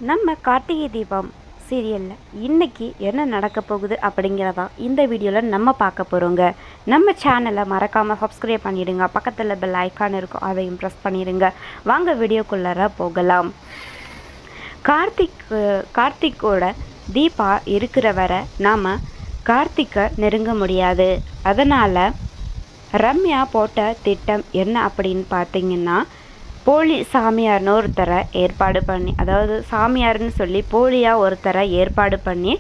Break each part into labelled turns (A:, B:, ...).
A: நம்ம கார்த்திகை தீபம் சீரியலில் இன்றைக்கி என்ன நடக்க போகுது அப்படிங்கிறதா இந்த வீடியோவில் நம்ம பார்க்க போகிறோங்க. நம்ம சேனலை மறக்காமல் சப்ஸ்கிரைப் பண்ணிவிடுங்க. பக்கத்தில் பெல் ஐக்கான் இருக்கும், அதையும் ப்ரெஸ் பண்ணிடுங்க. வாங்க வீடியோக்குள்ளார போகலாம். கார்த்திக்கோட தீபா இருக்கிற வரை நாம் கார்த்திக்கை நெருங்க முடியாது. அதனால் ரம்யா போட்ட திட்டம் என்ன அப்படின்னு பார்த்தீங்கன்னா, போலி சாமியார்னு ஒருத்தரை ஏற்பாடு பண்ணி, அதாவது சாமியார்னு சொல்லி போலியாக ஒருத்தரை ஏற்பாடு பண்ணி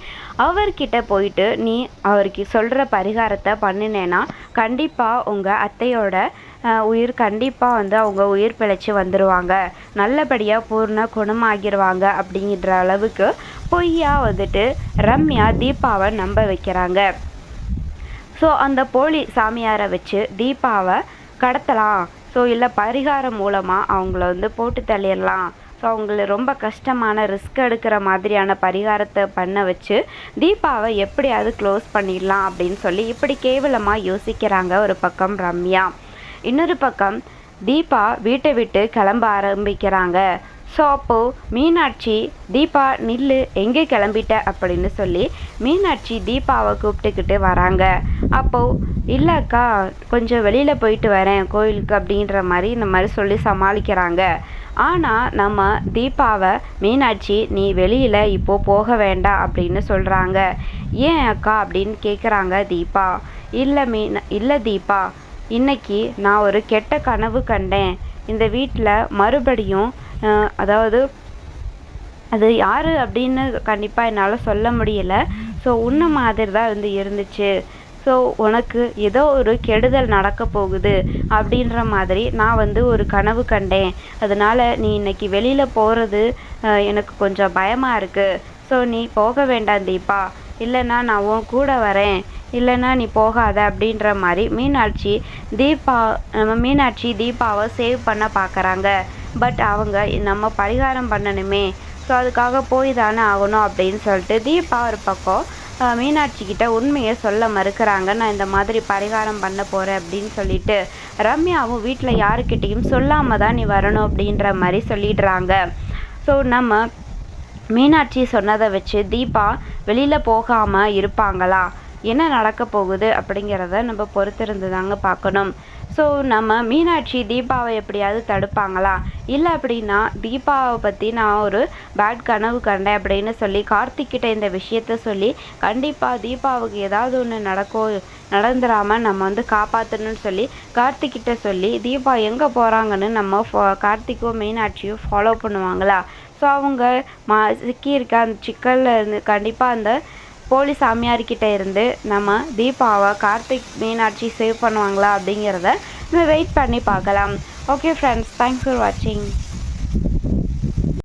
A: அவர்கிட்ட போயிட்டு நீ அவருக்கு சொல்கிற பரிகாரத்தை பண்ணினேன்னா கண்டிப்பாக உங்கள் அத்தையோட உயிர் கண்டிப்பாக அவங்க உயிர் பிழைச்சி வந்துடுவாங்க, நல்லபடியாக பூர்ண குணமாகிடுவாங்க அப்படிங்கிற அளவுக்கு பொய்யா ரம்யா தீபாவை நம்ப வைக்கிறாங்க. ஸோ அந்த போலி சாமியாரை வச்சு தீபாவை கடத்தலாம், ஸோ இல்லை பரிகாரம் மூலமாக அவங்கள போட்டு தள்ளிடலாம், ஸோ அவங்கள ரொம்ப கஷ்டமான ரிஸ்க் எடுக்கிற மாதிரியான பரிகாரத்தை பண்ண வச்சு தீபாவை எப்படியாவது க்ளோஸ் பண்ணிடலாம் அப்படின்னு சொல்லி இப்படி கேவலமாக யோசிக்கிறாங்க ஒரு பக்கம் ரம்யா. இன்னொரு பக்கம் தீபா வீட்டை விட்டு கிளம்ப ஆரம்பிக்கிறாங்க. ஸோ அப்போது மீனாட்சி தீபா நில்லு, எங்கே கிளம்பிட்ட அப்படின்னு சொல்லி மீனாட்சி தீபாவை கூப்பிட்டுக்கிட்டு வராங்க. அப்போது இல்லைக்கா கொஞ்சம் வெளியில் போயிட்டு வரேன் கோயிலுக்கு அப்படின்ற மாதிரி இந்த மாதிரி சொல்லி சமாளிக்கிறாங்க. ஆனால் நம்ம தீபாவை மீனாட்சி நீ வெளியில் இப்போது போக வேண்டாம் அப்படின்னு சொல்கிறாங்க. ஏன் அக்கா அப்படின்னு கேட்குறாங்க தீபா. இல்லை தீபா, இன்னைக்கு நான் ஒரு கெட்ட கனவு கண்டேன். இந்த வீட்டில் மறுபடியும் அதாவது அது யார் அப்படின்னு கண்டிப்பாக என்னால் சொல்ல முடியல. ஸோ உன்ன மாதிரி தான் இருந்துச்சு. ஸோ உனக்கு ஏதோ ஒரு கெடுதல் நடக்க போகுது அப்படின்ற மாதிரி நான் ஒரு கனவு கண்டேன். அதனால் நீ இன்னைக்கு வெளியில் போகிறது எனக்கு கொஞ்சம் பயமாக இருக்குது. ஸோ நீ போக வேண்டாம் தீபா, இல்லைன்னா நான் உன் கூட வரேன், இல்லைன்னா நீ போகாத அப்படின்ற மாதிரி மீனாட்சி தீபாவை சேவ் பண்ண பார்க்குறாங்க. பட் அவங்க நம்ம பரிகாரம் பண்ணணுமே, ஸோ அதுக்காக போய் தானே ஆகணும் அப்படின்னு சொல்லிட்டு தீபா ஒரு பக்கம் மீனாட்சி கிட்ட உண்மையை சொல்ல மறுக்கிறாங்க. நான் இந்த மாதிரி பரிகாரம் பண்ண போகிறேன் அப்படின்னு சொல்லிட்டு ரம்யாவும் வீட்டில் யாருக்கிட்டையும் சொல்லாமல் தான் நீ வரணும் அப்படின்ற மாதிரி சொல்லிடுறாங்க. ஸோ நம்ம மீனாட்சி சொன்னதை வச்சு தீபா வெளியில் போகாமல் இருப்பாங்களா, என்ன நடக்க போகுது அப்படிங்கிறத நம்ம பொறுத்திருந்து தாங்க பார்க்கணும். ஸோ நம்ம மீனாட்சி தீபாவை எப்படியாவது தடுப்பாங்களா, இல்லை அப்படின்னா தீபாவை பற்றி நான் ஒரு பேட் கனவு கண்டேன் அப்படின்னு சொல்லி கார்த்திக்கிட்ட இந்த விஷயத்த சொல்லி கண்டிப்பாக தீபாவுக்கு ஏதாவது ஒன்று நடந்துடாமல் நம்ம காப்பாற்றணும்னு சொல்லி கார்த்திக்கிட்ட சொல்லி தீபா எங்கே போகிறாங்கன்னு நம்ம கார்த்திக்கும் மீனாட்சியும் ஃபாலோ பண்ணுவாங்களா. ஸோ அவங்க சிக்கியிருக்க அந்த சிக்கலில் இருந்து கண்டிப்பாக அந்த போலி சாமியார்கிட்ட இருந்து நம்ம தீபாவை கார்த்திக் மீனாட்சி சேவ் பண்ணுவாங்களா அப்படிங்கிறத நம்ம வெயிட் பண்ணி பார்க்கலாம். ஓகே ஃப்ரெண்ட்ஸ், தேங்க்ஸ் ஃபார் வாட்சிங்.